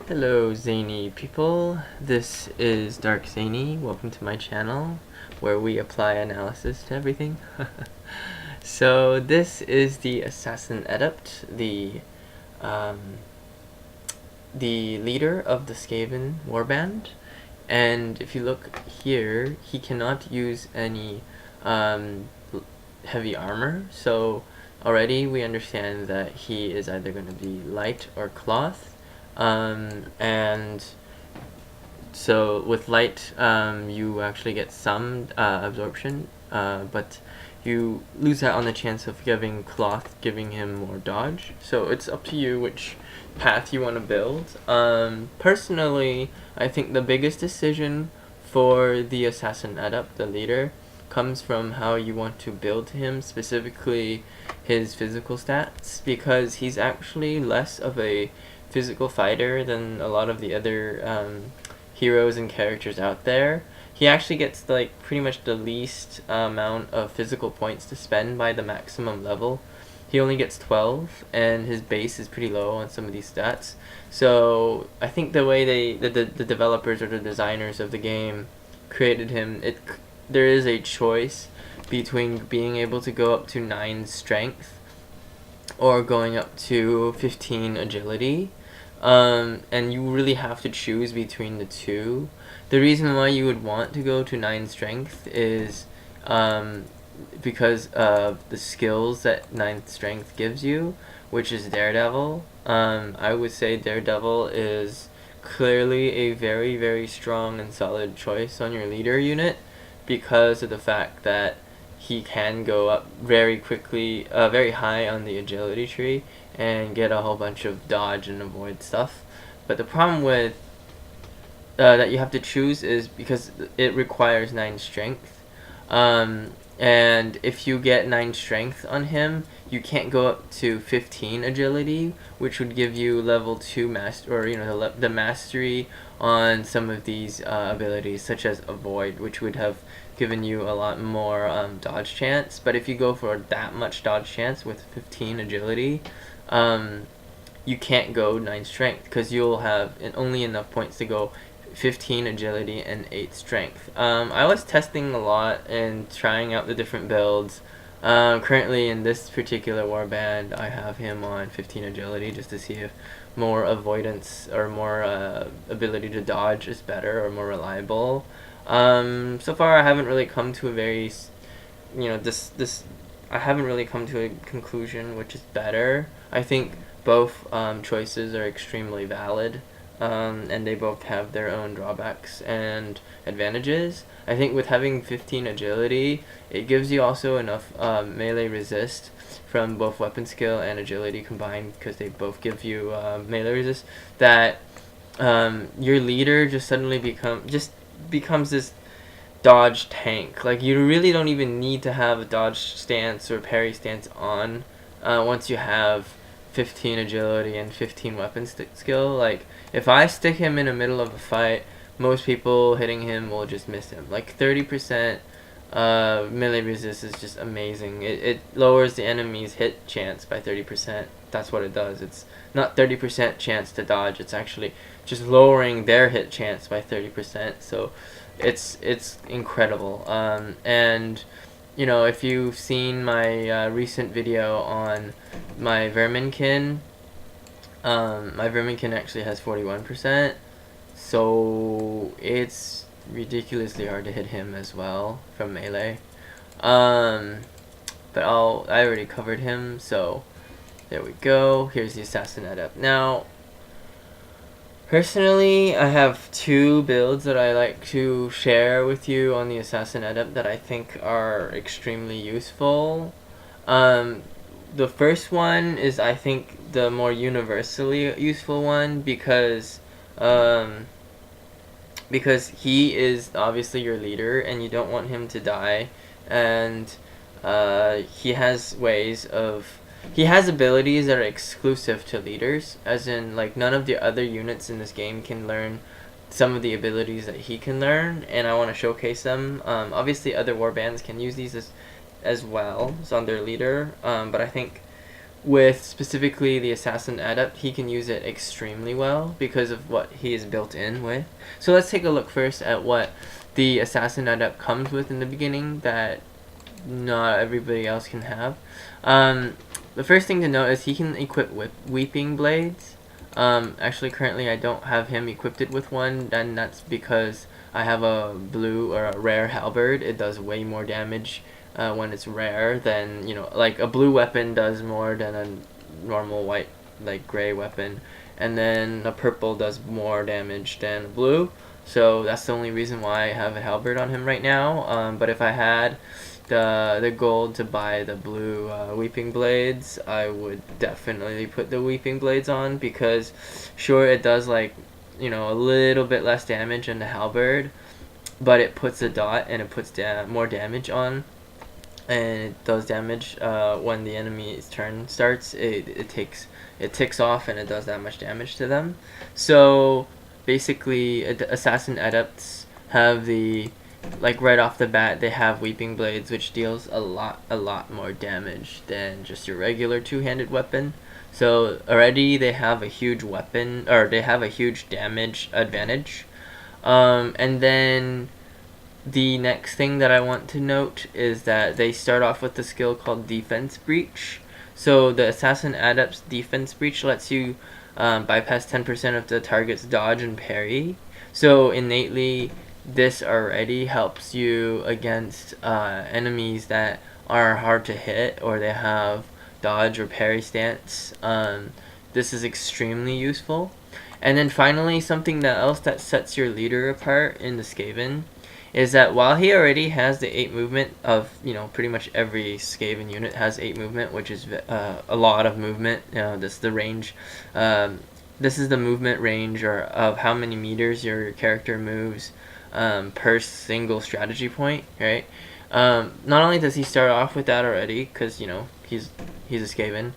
Hello zany people, this is DarkZany. Welcome to my channel where we apply analysis to everything. So this is the Assassin Adept, the leader of the Skaven warband, and if you look here, he cannot use any heavy armor, so already we understand that he is either going to be light or cloth. And so with light, you actually get some absorption, but you lose out on the chance of giving cloth, giving him more dodge. So it's up to you which path you want to build. Personally, I think the biggest decision for the Assassin Adept, the leader, comes from how you want to build him, specifically his physical stats, because he's actually less of a physical fighter than a lot of the other heroes and characters out there. He actually gets like pretty much the least amount of physical points to spend by the maximum level. He only gets 12, and his base is pretty low on some of these stats. So I think the way the developers or the designers of the game created him, there is a choice between being able to go up to 9 strength or going up to 15 agility, and you really have to choose between the two. The reason why you would want to go to 9 strength is because of the skills that 9th strength gives you, which is Daredevil. I would say Daredevil is clearly a very, very strong and solid choice on your leader unit because of the fact that he can go up very quickly, very high on the agility tree and get a whole bunch of dodge and avoid stuff. But the problem with that you have to choose is because it requires 9 strength. And if you get 9 strength on him, you can't go up to 15 agility, which would give you level 2 master, or the mastery on some of these abilities, such as avoid, which would have given you a lot more dodge chance. But if you go for that much dodge chance with 15 agility, you can't go 9 strength because you'll have only enough points to go 15 agility and 8 strength. I was testing a lot and trying out the different builds. Currently in this particular warband, I have him on 15 agility just to see if more avoidance or more ability to dodge is better or more reliable. So far I haven't really come to a very, I haven't really come to a conclusion which is better. I think both choices are extremely valid. And they both have their own drawbacks and advantages. I think with having 15 agility, it gives you also enough melee resist from both weapon skill and agility combined, because they both give you melee resist, that your leader just suddenly becomes this dodge tank. Like, you really don't even need to have a dodge stance or parry stance on once you have 15 agility and 15 weapon skill. Like, if I stick him in the middle of a fight, most people hitting him will just miss him. Like 30% melee resist is just amazing. It lowers the enemy's hit chance by 30%. That's what it does. It's not 30% chance to dodge. It's actually just lowering their hit chance by 30%. So it's incredible. And if you've seen my recent video on my Verminkin, my Verminkin actually has 41%, so it's ridiculously hard to hit him as well from melee. But I already covered him, so there we go. Here's the Assassin Adept. Now, personally, I have 2 builds that I like to share with you on the Assassin Adept that I think are extremely useful. The first one is, I think, the more universally useful one because he is obviously your leader and you don't want him to die, and he has abilities that are exclusive to leaders, as in, like, none of the other units in this game can learn some of the abilities that he can learn, and I want to showcase them. Obviously other warbands can use these as well, as on their leader, but I think with specifically the Assassin Adept, he can use it extremely well because of what he is built in with. So let's take a look first at what the Assassin Adept comes with in the beginning that not everybody else can have. The first thing to note is he can equip with Weeping Blades. Actually, currently I don't have him equipped with one, and that's because I have a blue or a rare halberd. It does way more damage when it's rare than, you know, like a blue weapon does more than a normal white, like gray weapon, and then a purple does more damage than blue. So that's the only reason why I have a halberd on him right now. But if I had the gold to buy the blue Weeping Blades, I would definitely put the Weeping Blades on, because sure, it does, like, you know, a little bit less damage than the halberd, but it puts a dot and it puts more damage on, and it does damage when the enemy's turn starts. It ticks off and it does that much damage to them. So basically, Assassin Adepts have the, like, right off the bat, they have Weeping Blades, which deals a lot more damage than just your regular two-handed weapon. So already they have a huge weapon, or they have a huge damage advantage. And then the next thing that I want to note is that they start off with the skill called Defense Breach. So the Assassin Adept's Defense Breach lets you bypass 10% of the target's dodge and parry. So innately, this already helps you against enemies that are hard to hit or they have dodge or parry stance. This is extremely useful. And then finally, something else that sets your leader apart in the Skaven is that while he already has the 8 movement of, you know, pretty much every Skaven unit has 8 movement, which is a lot of movement. You know, this is the range. This is the movement range, or of how many meters your character moves per single strategy point, right? Not only does he start off with that already, because, you know, he's a Skaven,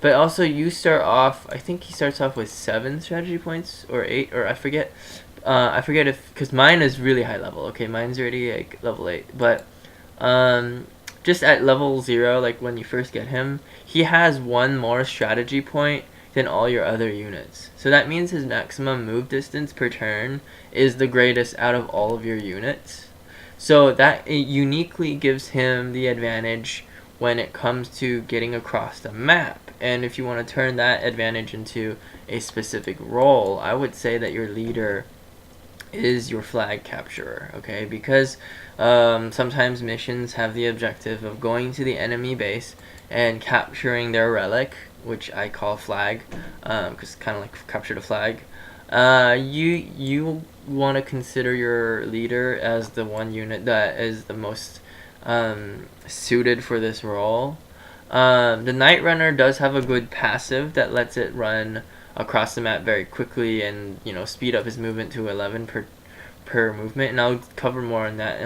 but also you start off, I think he starts off with 7 strategy points, or 8, or I forget if, because mine is really high level. Okay, mine's already like level 8, but just at level 0, like when you first get him, he has 1 more strategy point than all your other units. So that means his maximum move distance per turn is the greatest out of all of your units. So that uniquely gives him the advantage when it comes to getting across the map. And if you want to turn that advantage into a specific role, I would say that your leader is your flag capturer, okay? Because sometimes missions have the objective of going to the enemy base and capturing their relic, which I call flag, because kind of like capture the flag. You want to consider your leader as the one unit that is the most suited for this role. The Night Runner does have a good passive that lets it run across the map very quickly and, you know, speed up his movement to 11 per movement, and I'll cover more on that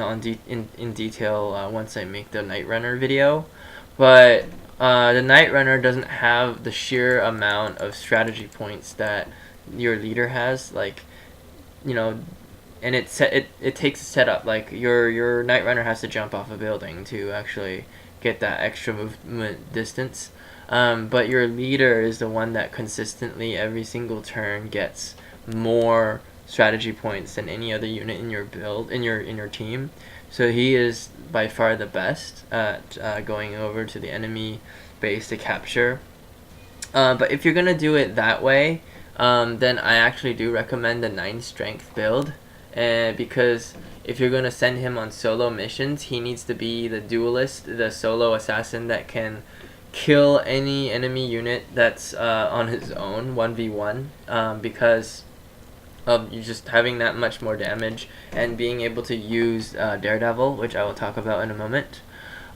in detail once I make the Night Runner video. But the Night Runner doesn't have the sheer amount of strategy points that your leader has, like, you know, and it takes a setup. Like your Night Runner has to jump off a building to actually get that extra movement distance. But your leader is the one that consistently every single turn gets more strategy points than any other unit in your build, in your team. So he is by far the best at going over to the enemy base to capture. But if you're gonna do it that way, then I actually do recommend the 9 strength build, because if you're gonna send him on solo missions, he needs to be the duelist, the solo assassin that can kill any enemy unit that's on his own 1v1, because of you just having that much more damage and being able to use Daredevil, which I will talk about in a moment.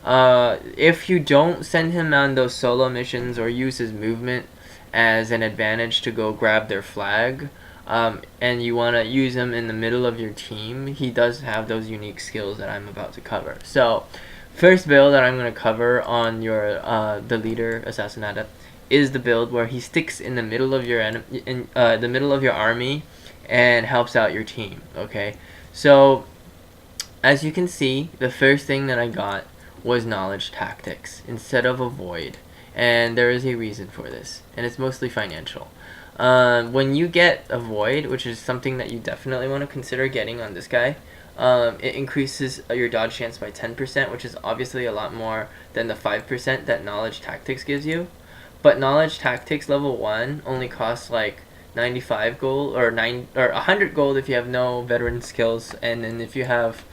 If you don't send him on those solo missions or use his movement as an advantage to go grab their flag, and you want to use him in the middle of your team, he does have those unique skills that I'm about to cover. So first build that I'm going to cover on your the leader Assassin Adept is the build where he sticks in the middle of your the middle of your army and helps out your team. Okay, so as you can see, the first thing that I got was knowledge tactics instead of avoid. and there is a reason for this, and it's mostly financial. When you get Avoid, which is something that you definitely want to consider getting on this guy, it increases your dodge chance by 10%, which is obviously a lot more than the 5% that Knowledge Tactics gives you. But Knowledge Tactics level 1 only costs like 95 gold, or 100 gold if you have no veteran skills, and then if you have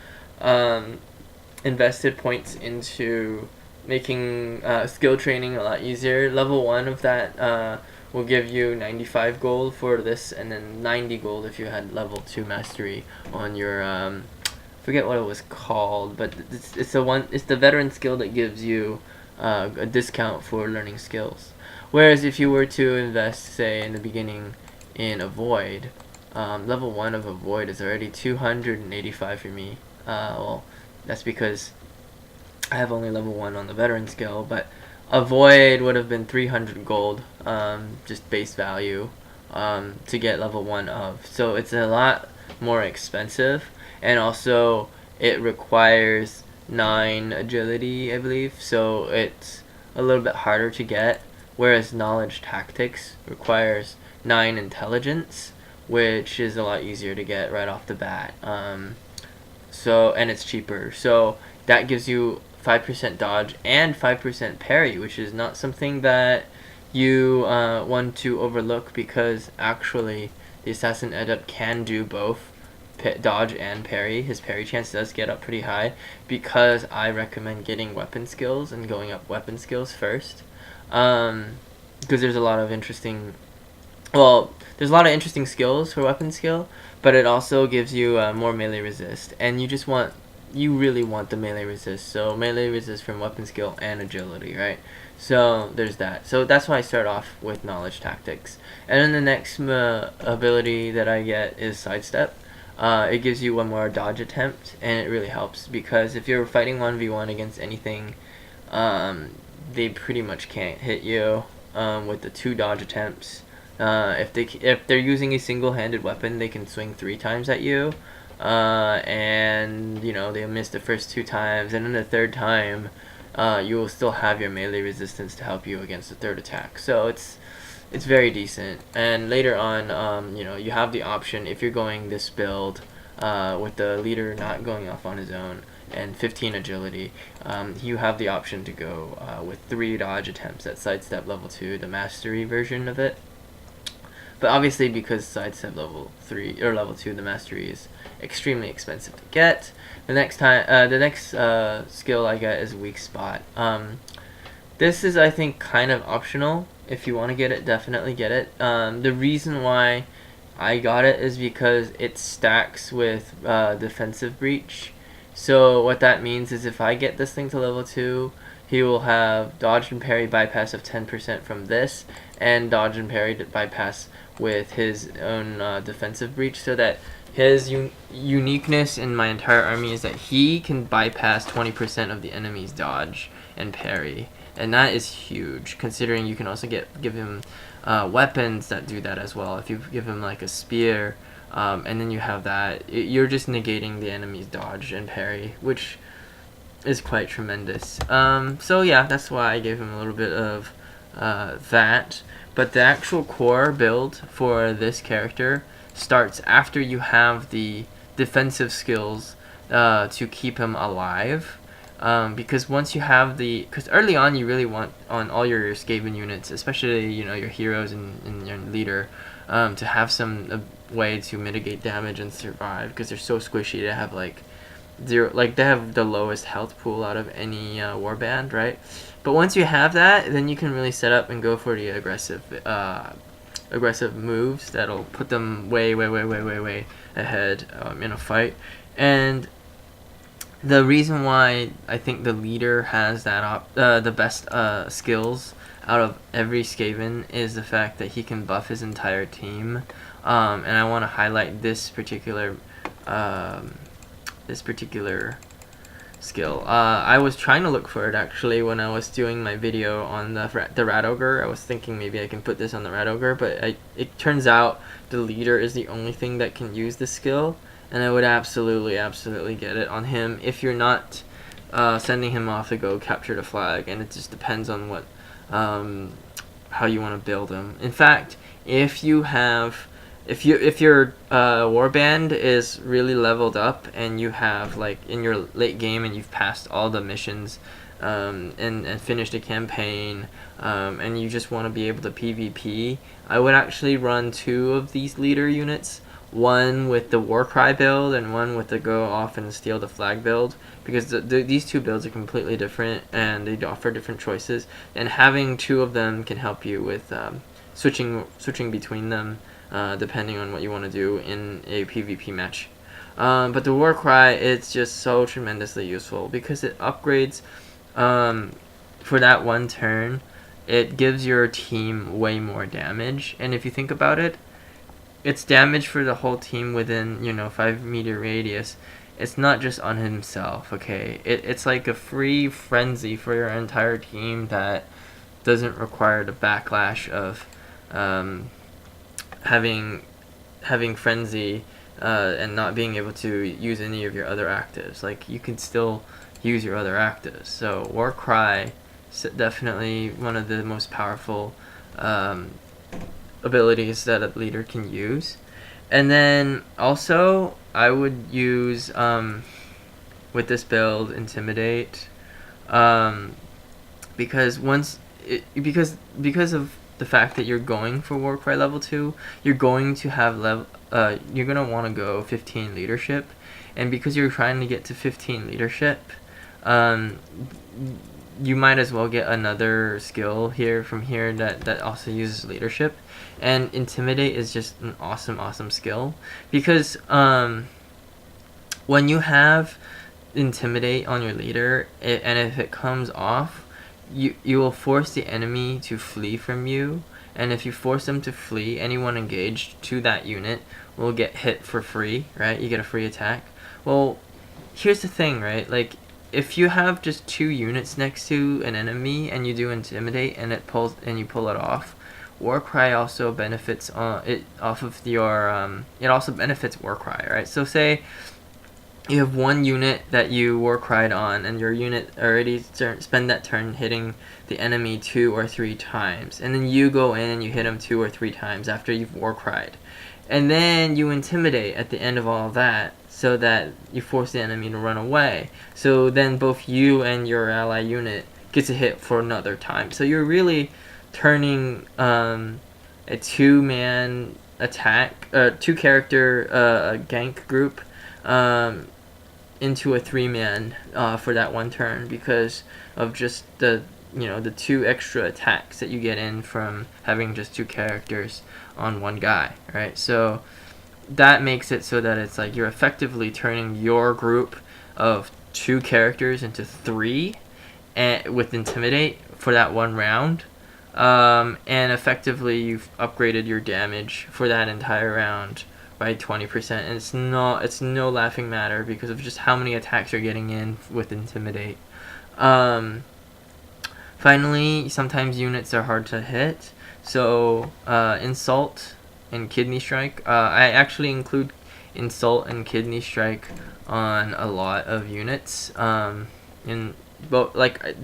invested points into making skill training a lot easier. Level 1 of that will give you 95 gold for this, and then 90 gold if you had level 2 mastery on your forget what it was called, but it's the veteran skill that gives you a discount for learning skills. Whereas if you were to invest, say, in the beginning in Avoid, level 1 of Avoid is already 285 for me. Well, that's because I have only level 1 on the veteran skill, but Avoid would have been 300 gold, just base value, to get level 1 of. So it's a lot more expensive, and also it requires 9 agility, I believe, so it's a little bit harder to get, whereas Knowledge Tactics requires 9 intelligence, which is a lot easier to get right off the bat. And it's cheaper, so that gives you 5% dodge and 5% parry, which is not something that you want to overlook, because actually the Assassin Adept can do both dodge and parry. His parry chance does get up pretty high, because I recommend getting weapon skills and going up weapon skills first, because there's a lot of interesting skills for weapon skill, but it also gives you more melee resist, and you really want the melee resist. So melee resist from weapon skill and agility, right? So there's that. So that's why I start off with Knowledge Tactics. And then the next ability that I get is Sidestep. It gives you one more dodge attempt, and it really helps, because if you're fighting 1v1 against anything, they pretty much can't hit you with the 2 dodge attempts. If they're using a single-handed weapon, they can swing 3 times at you, and they'll miss the first 2 times, and then the 3rd time you will still have your melee resistance to help you against the 3rd attack. So it's very decent. And later on, you have the option, if you're going this build with the leader not going off on his own and 15 agility, you have the option to go with 3 dodge attempts at Sidestep level 2, the mastery version of it. But obviously, because Sidestep level 3 or level 2, the mastery is extremely expensive to get. The next skill I get is Weak Spot. This is, I think, kind of optional. If you want to get it, definitely get it. The reason why I got it is because it stacks with defensive breach. So what that means is, if I get this thing to level 2, he will have dodge and parry bypass of 10% from this, and dodge and parry bypass with his own defensive breach, so that his uniqueness in my entire army is that he can bypass 20% of the enemy's dodge and parry, and that is huge, considering you can also give him weapons that do that as well. If you give him like a spear, and then you have that, you're just negating the enemy's dodge and parry, which is quite tremendous. So yeah, that's why I gave him a little bit of that. But the actual core build for this character starts after you have the defensive skills to keep him alive. Because once you have because early on you really want on all your Skaven units, especially your heroes and your leader, to have some way to mitigate damage and survive, because they're so squishy. They have like they have the lowest health pool out of any warband, right? But once you have that, then you can really set up and go for the aggressive moves that'll put them way ahead in a fight. And the reason why I think the leader has that the best skills out of every Skaven is the fact that he can buff his entire team. And I want to highlight this particular skill. I was trying to look for it actually when I was doing my video on the Rat Ogre. I was thinking maybe I can put this on the Rat Ogre, but it turns out the leader is the only thing that can use this skill, and I would absolutely get it on him if you're not sending him off to go capture the flag, and it just depends on what how you want to build them. In fact, if your warband is really leveled up and you have like in your late game and you've passed all the missions and finished a campaign, and you just want to be able to PvP, I would actually run 2 of these leader units, one with the Warcry build and one with the go off and steal the flag build, because these 2 builds are completely different and they offer different choices, and having 2 of them can help you with switching between them depending on what you want to do in a PvP match. But the Warcry, it's just so tremendously useful because it upgrades for that one turn. It gives your team way more damage, and if you think about it, it's damage for the whole team within 5-meter radius. It's not just on himself, okay? It's like a free frenzy for your entire team that doesn't require the backlash of having frenzy and not being able to use any of your other actives. Like, you can still use your other actives. So Warcry is definitely one of the most powerful abilities that a leader can use. And then also I would use with this build Intimidate, because because of the fact that you're going for Warcry level 2, you're going to have you're gonna want to go 15 leadership, and because you're trying to get to 15 leadership, you might as well get another skill from here that also uses leadership. And Intimidate is just an awesome skill, because when you have Intimidate on your leader, and if it comes off, you will force the enemy to flee from you, and if you force them to flee, anyone engaged to that unit will get hit for free, right? You get a free attack. Well, here's the thing, right? Like, if you have just 2 units next to an enemy and you do Intimidate and you pull it off, Warcry also benefits it also benefits Warcry, right? So say you have 1 unit that you Warcried on, and your unit already spend that turn hitting the enemy 2 or 3 times, and then you go in and you hit them 2 or 3 times after you've Warcried, and then you Intimidate at the end of all of that, so that you force the enemy to run away. So then both you and your ally unit gets a hit for another time. So you're really turning a 2-man attack, 2-character gank group into a 3-man for that one turn, because of just the 2 extra attacks that you get in from having just 2 characters on one guy, right? So that makes it so that it's like you're effectively turning your group of 2 characters into 3 with Intimidate for that one round, and effectively you've upgraded your damage for that entire round by 20%, and it's no laughing matter because of just how many attacks you're getting in with Intimidate. Finally, sometimes units are hard to hit, so Insult and Kidney Strike. I actually include Insult and Kidney Strike on a lot of units. There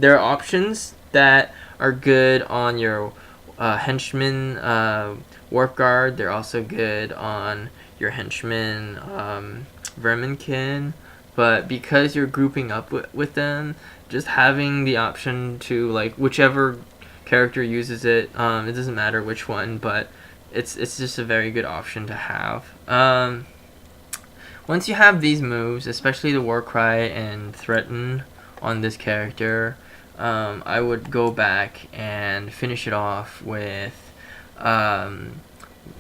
are options that are good on your Henchman Warp Guard. They're also good on your Henchman Verminkin. But because you're grouping up with them, just having the option to, like, whichever character uses it, it doesn't matter which one, but it's just a very good option to have. Once you have these moves, especially the Warcry and Threaten on this character, I would go back and finish it off with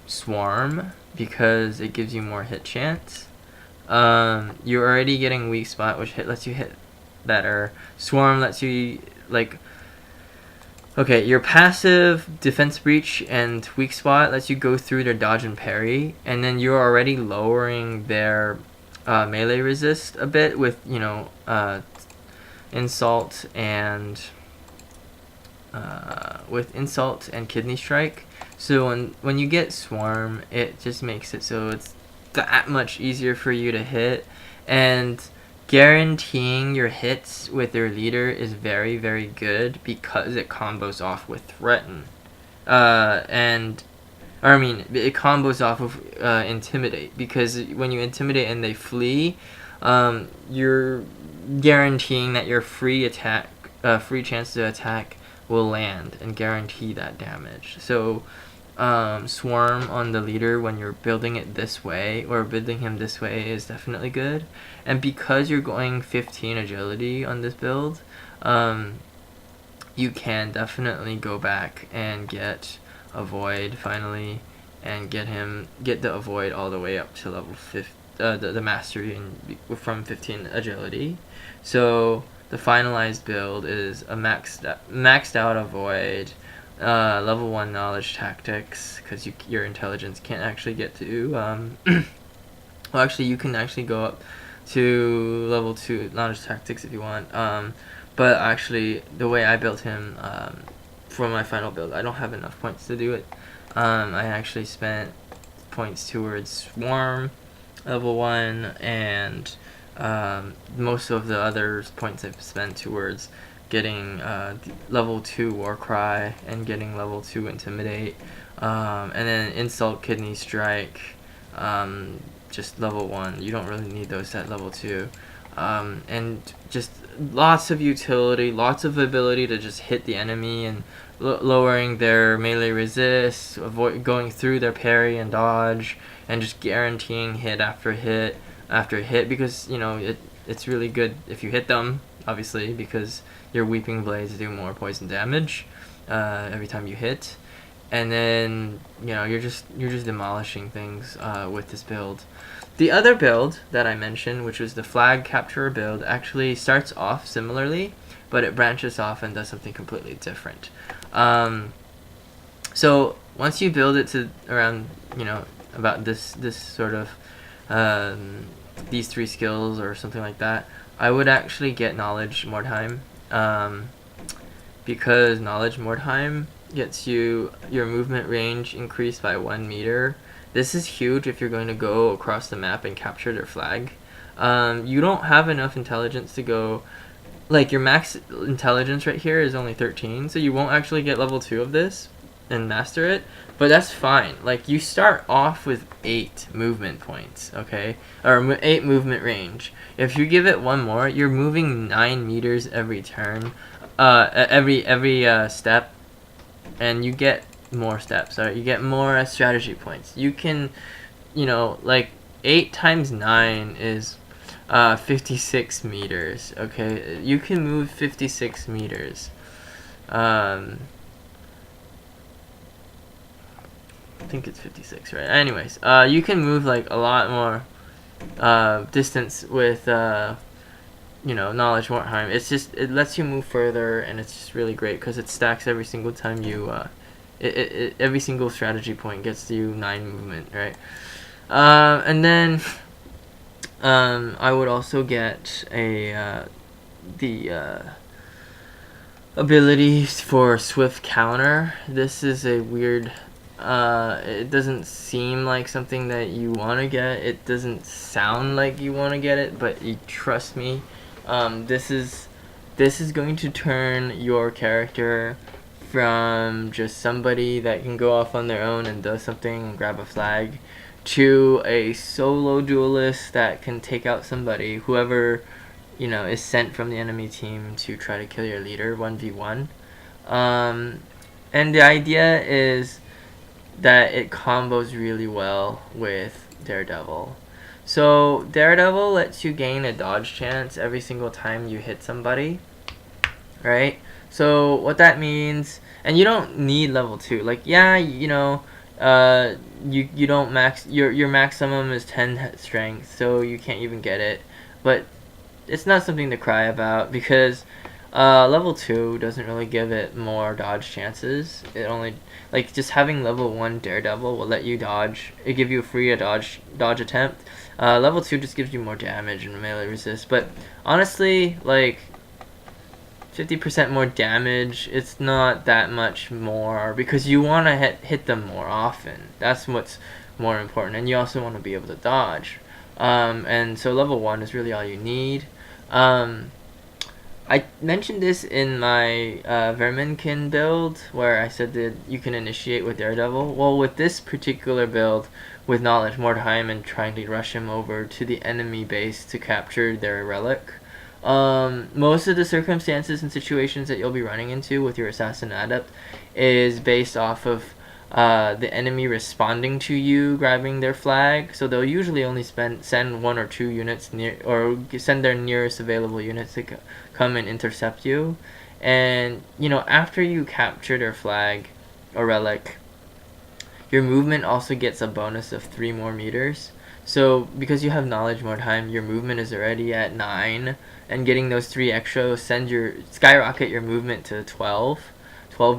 Swarm, because it gives you more hit chance. You're already getting Weak Spot, which lets you hit better. Swarm lets you, like, okay, your passive Defense Breach and Weak Spot lets you go through their dodge and parry, and then you're already lowering their melee resist a bit with, Insult and Kidney Strike. So when you get Swarm, it just makes it so it's that much easier for you to hit, and guaranteeing your hits with your leader is very, very good because it combos off with threaten. It combos off of intimidate, because when you intimidate and they flee, you're guaranteeing that your free chance to attack will land and guarantee that damage. So Swarm on the leader when you're building it this way, or building him this way, is definitely good. And because you're going 15 agility on this build, you can definitely go back and get Avoid finally, and get the Avoid all the way up to level 50, the mastery, and from 15 agility. So the finalized build is a maxed out Avoid, level 1 knowledge tactics, because your intelligence can't actually get to well, actually you can actually go up to level 2 knowledge tactics if you want, but actually the way I built him for my final build, I don't have enough points to do it. I actually spent points towards Swarm level 1, and most of the other points I've spent towards getting level 2 Warcry and getting level 2 Intimidate, and then Insult, Kidney Strike, just level 1. You don't really need those at level 2. And just lots of utility, lots of ability to just hit the enemy and lowering their melee resist, avoid going through their parry and dodge, and just guaranteeing hit after hit after hit, because it's really good if you hit them, obviously, because your Weeping Blades do more poison damage every time you hit. And then you're just demolishing things with this build. The other build that I mentioned, which was the Flag Capturer build, actually starts off similarly, but it branches off and does something completely different. So once you build it to around about this sort of these 3 skills or something like that, I would actually get Knowledge Mordheim, because Knowledge Mordheim gets you your movement range increased by 1 meter. This is huge if you're going to go across the map and capture their flag. You don't have enough intelligence to go, like, your max intelligence right here is only 13, so you won't actually get level 2 of this and master it, but that's fine. Like, you start off with 8 movement points, okay, or 8 movement range. If you give it 1 more, you're moving 9 meters every turn, every step, and you get more steps. You get more strategy points. You can, like, 8 times 9 is 56 meters. Okay, you can move 56 meters. I think it's 56, right? Anyways, you can move like a lot more distance with Knowledge Mordheim. It lets you move further, and it's just really great because it stacks every single time you every single strategy point gets you 9 movement, right? And then I would also get the abilities for Swift Counter. This is a weird, it doesn't seem like something that you want to get. It doesn't sound like you want to get it, but you trust me, this is going to turn your character from just somebody that can go off on their own and does something and grab a flag, to a solo duelist that can take out somebody, whoever is sent from the enemy team to try to kill your leader 1v1. And the idea is that it combos really well with Daredevil. So Daredevil lets you gain a dodge chance every single time you hit somebody, right? So what that means, and you don't need level 2. Like, yeah, you don't max, your maximum is 10 strength, so you can't even get it. But it's not something to cry about, because level 2 doesn't really give it more dodge chances. It only, like, just having level 1 Daredevil will let you dodge. It give you a free dodge attempt. Level 2 just gives you more damage and melee resist. But honestly, like, 50% more damage, it's not that much more, because you want to hit them more often. That's what's more important, and you also want to be able to dodge. And so level 1 is really all you need. I mentioned this in my Verminkin build, where I said that you can initiate with Daredevil. Well, with this particular build, with Knowledge Mordheim and trying to rush him over to the enemy base to capture their relic, most of the circumstances and situations that you'll be running into with your Assassin Adept is based off of the enemy responding to you grabbing their flag. So they'll usually only send 1 or 2 units near, or send their nearest available units to come and intercept you. And you know, after you capture their flag or relic, your movement also gets a bonus of 3 more meters. So because you have Knowledge Mordheim, your movement is already at 9, and getting those 3 extra will skyrocket your movement to 12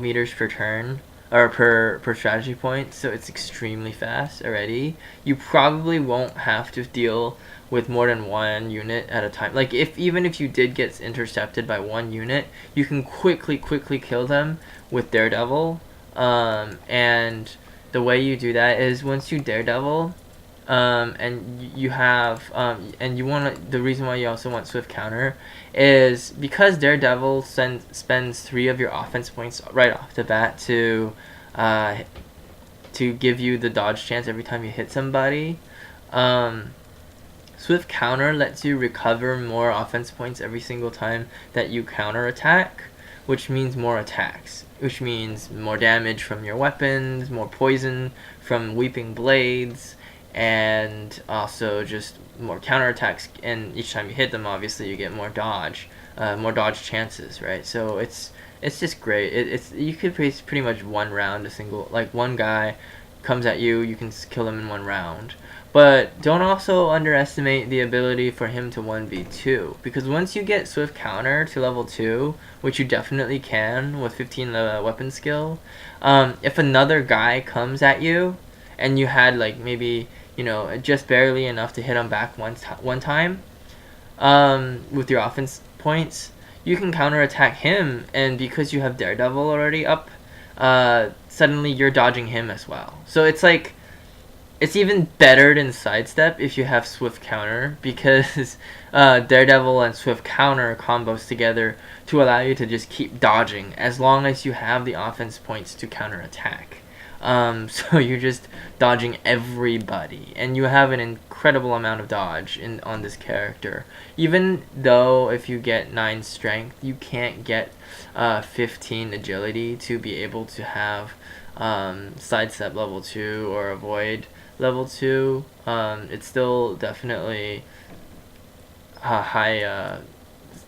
meters per turn, or per strategy point. So it's extremely fast already. You probably won't have to deal with more than 1 unit at a time. Like even if you did get intercepted by 1 unit, you can quickly kill them with Daredevil. And the way you do that is once you Daredevil, and you have and you want to, the reason why you also want Swift Counter is because Daredevil spends 3 of your offense points right off the bat to give you the dodge chance every time you hit somebody. Swift Counter lets you recover more offense points every single time that you counter attack, which means more attacks, which means more damage from your weapons, more poison from Weeping Blades, and also just more counterattacks. And each time you hit them, obviously you get more dodge chances, right? So it's just great. You could pretty much 1 round like 1 guy comes at you, you can kill him in 1 round. But don't also underestimate the ability for him to 1v2, because once you get Swift Counter to level 2, which you definitely can with 15 weapon skill, if another guy comes at you and you had like maybe, you know, just barely enough to hit him back one time with your offense points, you can counterattack him, and because you have Daredevil already up, suddenly you're dodging him as well. So it's like, it's even better than Sidestep if you have Swift Counter, because Daredevil and Swift Counter combos together to allow you to just keep dodging as long as you have the offense points to counterattack. So you're just dodging everybody, and you have an incredible amount of dodge on this character. Even though if you get 9 strength, you can't get 15 agility to be able to have Sidestep level 2 or Avoid level 2. It's still definitely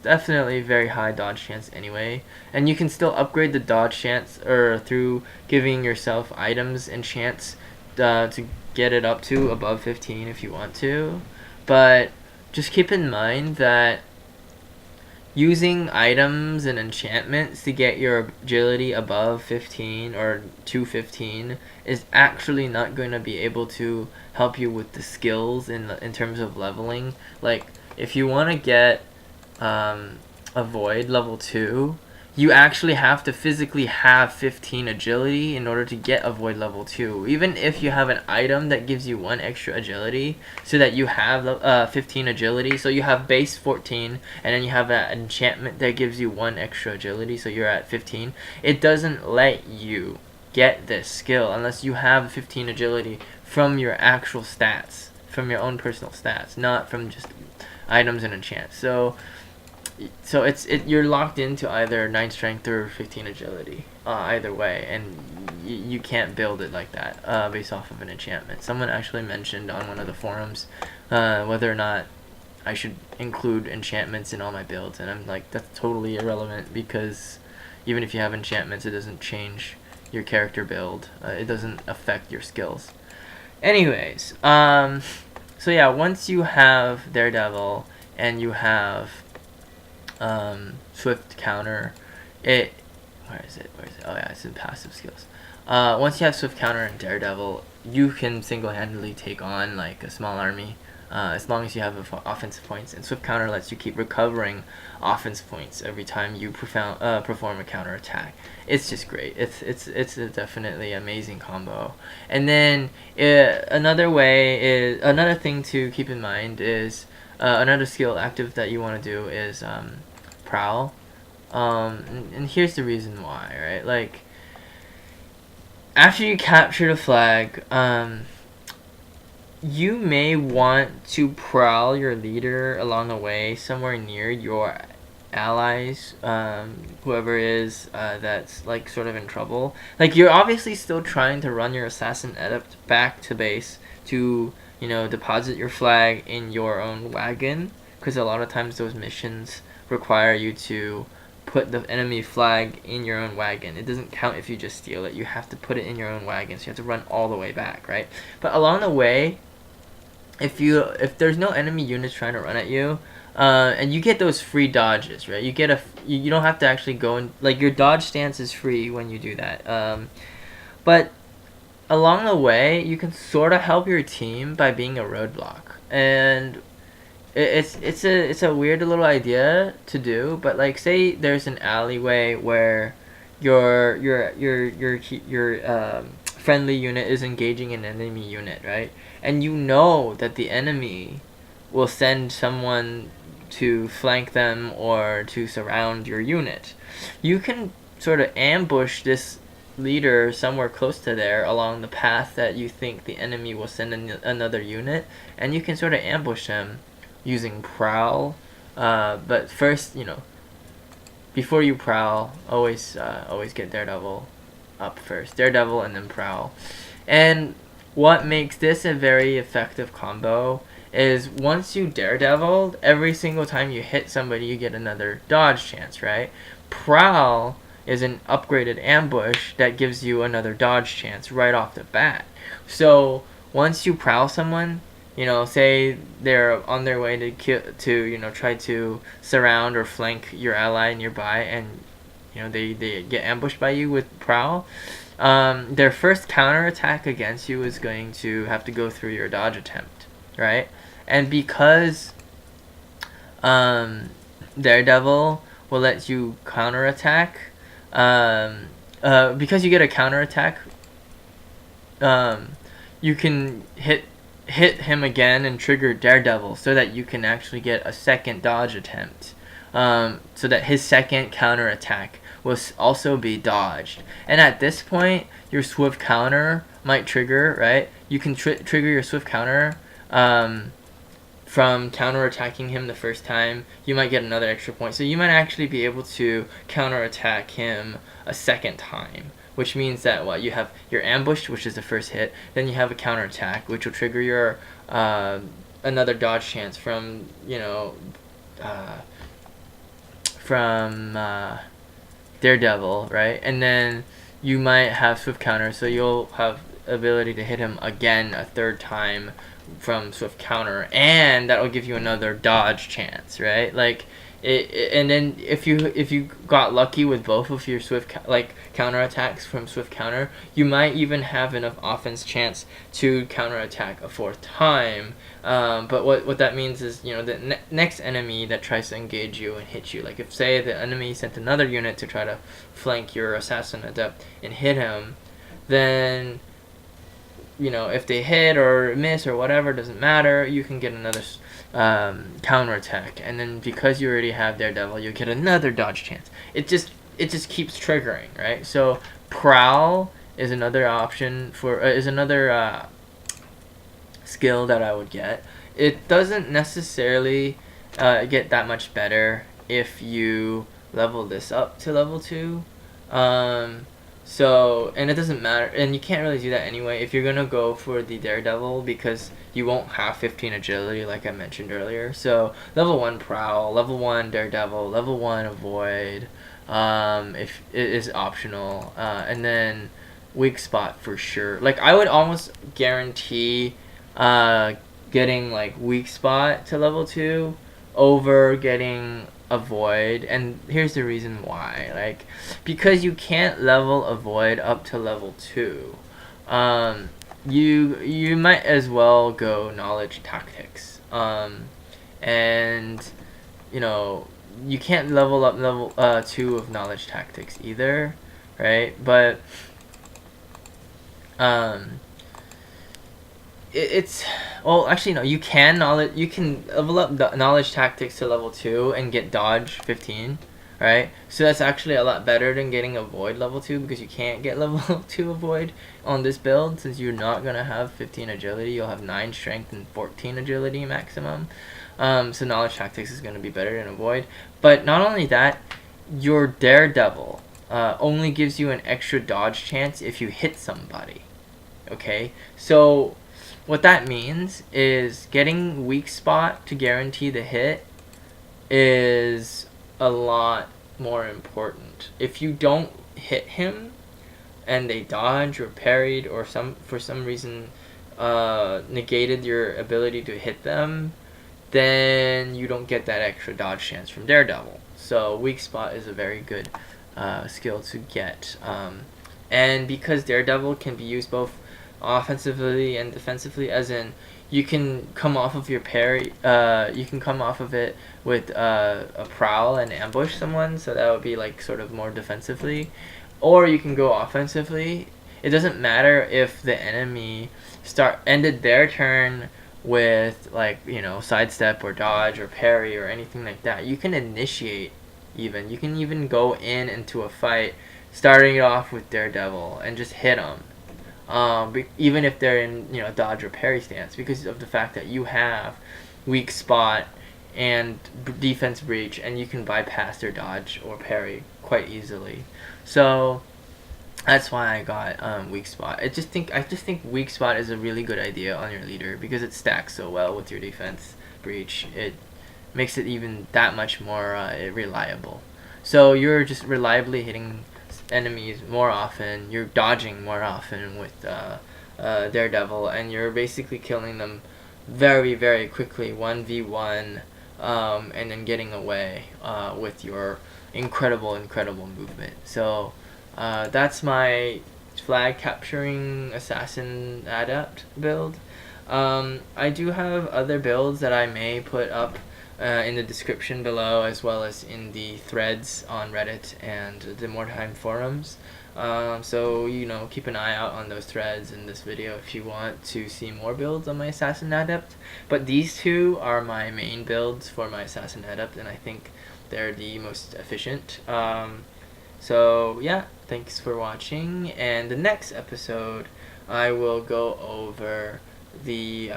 definitely very high dodge chance anyway, and you can still upgrade the dodge chance or through giving yourself items and chance to get it up to above 15 if you want to. But just keep in mind that using items and enchantments to get your agility above 15 or to 15 is actually not going to be able to help you with the skills in terms of leveling. Like if you want to get Avoid level 2, you actually have to physically have 15 agility in order to get Avoid level 2. Even if you have an item that gives you 1 extra agility, so that you have 15 agility, so you have base 14, and then you have that enchantment that gives you 1 extra agility, so you're at 15, it doesn't let you get this skill unless you have 15 agility from your actual stats, from your own personal stats, not from just items and enchants. So you're locked into either 9 strength or 15 agility, either way, and you can't build it like that based off of an enchantment. Someone actually mentioned on one of the forums whether or not I should include enchantments in all my builds, and I'm like, that's totally irrelevant, because even if you have enchantments, it doesn't change your character build. It doesn't affect your skills. Anyways, so yeah, once you have Daredevil and you have Swift Counter, where is it? Oh yeah, it's in passive skills. once you have Swift Counter and Daredevil, you can single-handedly take on like a small army, as long as you have offensive points. And Swift Counter lets you keep recovering offensive points every time you perform a counter attack. It's just great. It's a definitely amazing combo. And then another thing to keep in mind is another skill active that you want to do is Prowl. And here's the reason why, right? Like, after you capture the flag, you may want to prowl your leader along the way somewhere near your allies, whoever is that's like sort of in trouble. Like, you're obviously still trying to run your assassin adept back to base to, you know, deposit your flag in your own wagon, because a lot of times those missions require you to put the enemy flag in your own wagon. It doesn't count if you just steal it. You have to put it in your own wagon, so you have to run all the way back, right? But along the way, if there's no enemy units trying to run at you, and you get those free dodges, right? You don't have to actually go and, like, your dodge stance is free when you do that. But along the way, you can sort of help your team by being a roadblock, and it's a weird little idea to do. But like, say there's an alleyway where your friendly unit is engaging an enemy unit, right? And you know that the enemy will send someone to flank them or to surround your unit. You can sort of ambush this leader somewhere close to there along the path that you think the enemy will send another unit, and you can sort of ambush them using Prowl. But first, you know, before you Prowl, always get Daredevil up first. Daredevil and then Prowl. And what makes this a very effective combo is once you Daredevil, every single time you hit somebody, you get another dodge chance, right? Prowl is an upgraded ambush that gives you another dodge chance right off the bat. So once you Prowl someone, you know, say they're on their way to you know, try to surround or flank your ally nearby, and you know, they get ambushed by you with Prowl, their first counter attack against you is going to have to go through your dodge attempt, right? And because Daredevil will let you counter attack, because you get a counter attack, you can hit him again and trigger Daredevil so that you can actually get a second dodge attempt, so that his second counter attack will also be dodged. And at this point, your swift counter might trigger, right? You can trigger your swift counter from counter attacking him the first time. You might get another extra point, so you might actually be able to counter attack him a second time, which means that what you have your ambush, which is the first hit, then you have a counter attack, which will trigger your another dodge chance from, you know, from Daredevil, right? And then you might have swift counter, so you'll have ability to hit him again a third time from swift counter, and that'll give you another dodge chance, right? Like and then if you got lucky with both of your swift counter attacks from swift counter, you might even have enough offense chance to counter attack a fourth time. But what that means is, you know, the next enemy that tries to engage you and hit you, like if say the enemy sent another unit to try to flank your assassin adept and hit him, then, you know, if they hit or miss or whatever, doesn't matter, you can get another counter attack, and then because you already have Daredevil, you get another dodge chance. It just keeps triggering, right? So Prowl is another option for is another skill that I would get. It doesn't necessarily get that much better if you level this up to level 2. So, and it doesn't matter, and you can't really do that anyway if you're gonna go for the Daredevil, because you won't have 15 agility like I mentioned earlier. So level 1 Prowl, level 1 Daredevil, level 1 Avoid, if it is optional, and then Weak Spot for sure. Like, I would almost guarantee getting like Weak Spot to level 2 over getting a void, and here's the reason why. Like, because you can't level a void up to level 2, you might as well go knowledge tactics. And you know, you can't level up level 2 of knowledge tactics either, right? But it's, well, actually no, you can level up the knowledge tactics to level 2 and get dodge 15, right? So that's actually a lot better than getting a void level 2, because you can't get level 2 avoid on this build, since you're not gonna have 15 agility. You'll have 9 strength and 14 agility maximum. So knowledge tactics is gonna be better than avoid. But not only that, your daredevil only gives you an extra dodge chance if you hit somebody. Okay, so what that means is getting weak spot to guarantee the hit is a lot more important. If you don't hit him and they dodge or parried or for some reason negated your ability to hit them, then you don't get that extra dodge chance from Daredevil. So weak spot is a very good skill to get. And because Daredevil can be used both offensively and defensively, as in you can come off of your parry, you can come off of it with a prowl and ambush someone, so that would be like sort of more defensively, or you can go offensively. It doesn't matter if the enemy ended their turn with, like, you know, sidestep or dodge or parry or anything like that. You can initiate, you can even go into a fight starting it off with Daredevil and just hit them. Even if they're in, you know, dodge or parry stance, because of the fact that you have weak spot and defense breach, and you can bypass their dodge or parry quite easily. So that's why I got weak spot. I just think weak spot is a really good idea on your leader, because it stacks so well with your defense breach. It makes it even that much more reliable. So you're just reliably hitting enemies more often, you're dodging more often with Daredevil, and you're basically killing them very, very quickly, 1v1, and then getting away with your incredible movement. So that's my flag capturing assassin adept build. I do have other builds that I may put up in the description below, as well as in the threads on Reddit and the Mordheim forums. So, you know, keep an eye out on those threads in this video if you want to see more builds on my Assassin Adept. But these two are my main builds for my Assassin Adept, and I think they're the most efficient. So, yeah, thanks for watching, and the next episode I will go over the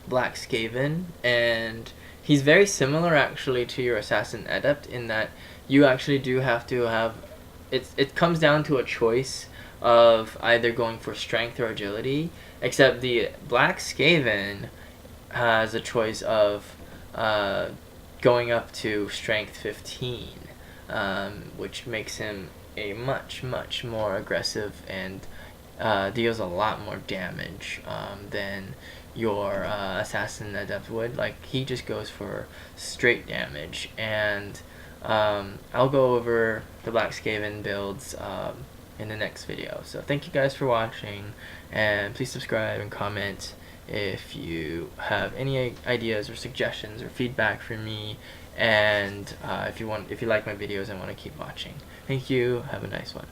Black Skaven, and he's very similar actually to your Assassin Adept in that you actually do have to have, it comes down to a choice of either going for strength or agility, except the Black Skaven has a choice of going up to strength 15, which makes him a much more aggressive and deals a lot more damage than your Assassin Adept would. Like, he just goes for straight damage, and I'll go over the Black Skaven builds in the next video. So thank you guys for watching, and please subscribe and comment if you have any ideas or suggestions or feedback for me, and if you like my videos and want to keep watching. Thank you, have a nice one.